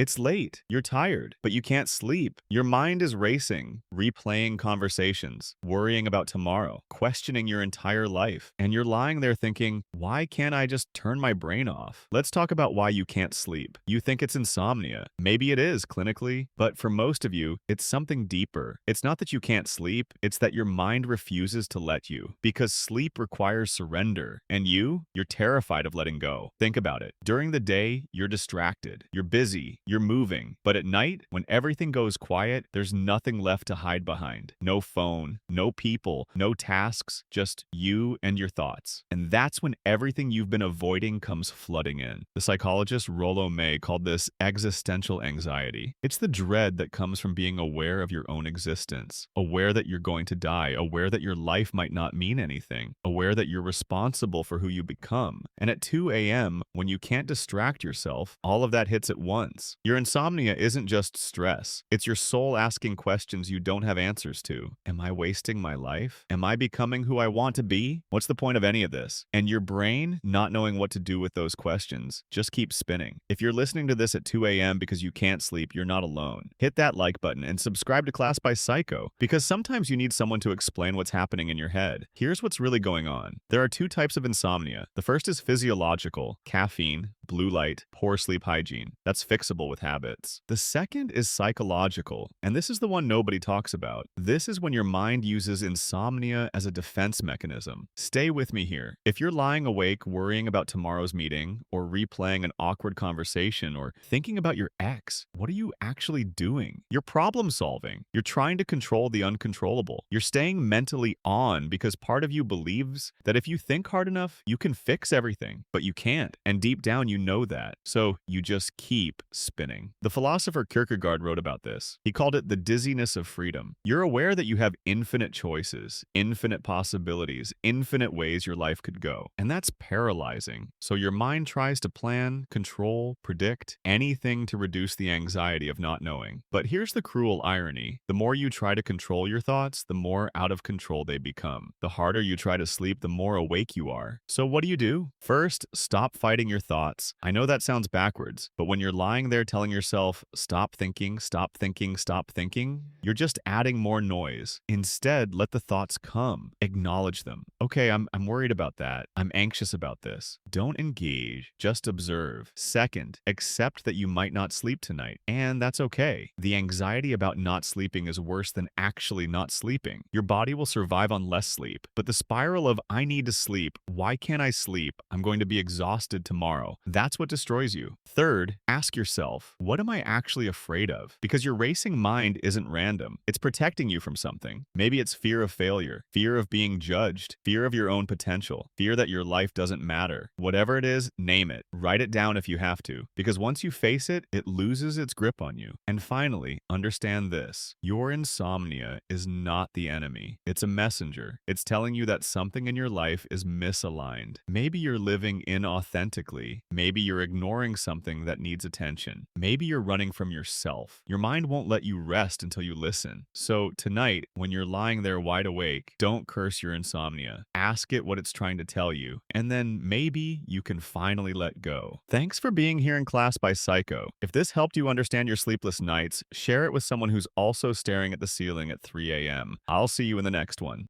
It's late, you're tired, but you can't sleep. Your mind is racing, replaying conversations, worrying about tomorrow, questioning your entire life. And you're lying there thinking, why can't I just turn my brain off? Let's talk about why you can't sleep. You think it's insomnia. Maybe it is clinically, but for most of you, it's something deeper. It's not that you can't sleep, it's that your mind refuses to let you. Because sleep requires surrender, and you're terrified of letting go. Think about it. During the day, you're distracted, you're busy, you're moving. But at night, when everything goes quiet, there's nothing left to hide behind. No phone, no people, no tasks, just you and your thoughts. And that's when everything you've been avoiding comes flooding in. The psychologist Rollo May called this existential anxiety. It's the dread that comes from being aware of your own existence, aware that you're going to die, aware that your life might not mean anything, aware that you're responsible for who you become. And at 2 a.m., when you can't distract yourself, all of that hits at once. Your insomnia isn't just stress. It's your soul asking questions you don't have answers to. Am I wasting my life? Am I becoming who I want to be? What's the point of any of this? And your brain, not knowing what to do with those questions, just keeps spinning. If you're listening to this at 2 a.m. because you can't sleep, you're not alone. Hit that like button and subscribe to Class by Psycho, because sometimes you need someone to explain what's happening in your head. Here's what's really going on. There are two types of insomnia. The first is physiological, caffeine, blue light, poor sleep hygiene. That's fixable with habits. The second is psychological, and this is the one nobody talks about. This is when your mind uses insomnia as a defense mechanism. Stay with me here. If you're lying awake worrying about tomorrow's meeting, or replaying an awkward conversation, or thinking about your ex, what are you actually doing? You're problem solving. You're trying to control the uncontrollable. You're staying mentally on because part of you believes that if you think hard enough, you can fix everything, but you can't. And deep down, you know that. So you just keep spinning. The philosopher Kierkegaard wrote about this. He called it the dizziness of freedom. You're aware that you have infinite choices, infinite possibilities, infinite ways your life could go. And that's paralyzing. So your mind tries to plan, control, predict, anything to reduce the anxiety of not knowing. But here's the cruel irony. The more you try to control your thoughts, the more out of control they become. The harder you try to sleep, the more awake you are. So what do? First, stop fighting your thoughts. I know that sounds backwards, but when you're lying there telling yourself, stop thinking, stop thinking, stop thinking, you're just adding more noise. Instead, let the thoughts come. Acknowledge them. Okay, I'm worried about that. I'm anxious about this. Don't engage, just observe. Second, accept that you might not sleep tonight, and that's okay. The anxiety about not sleeping is worse than actually not sleeping. Your body will survive on less sleep, but the spiral of I need to sleep, why can't I sleep? I'm going to be exhausted tomorrow. That's what destroys you. Third, ask yourself, what am I actually afraid of? Because your racing mind isn't random. It's protecting you from something. Maybe it's fear of failure, fear of being judged, fear of your own potential, fear that your life doesn't matter. Whatever it is, name it. Write it down if you have to, because once you face it, it loses its grip on you. And finally, understand this. Your insomnia is not the enemy. It's a messenger. It's telling you that something in your life is misaligned. Maybe you're living inauthentically. Maybe you're ignoring something that needs attention. Maybe you're running from yourself. Your mind won't let you rest until you listen. So tonight, when you're lying there wide awake, don't curse your insomnia. Ask it what it's trying to tell you, and then maybe you can finally let go. Thanks for being here in Class by Psycho. If this helped you understand your sleepless nights, share it with someone who's also staring at the ceiling at 3 a.m. I'll see you in the next one.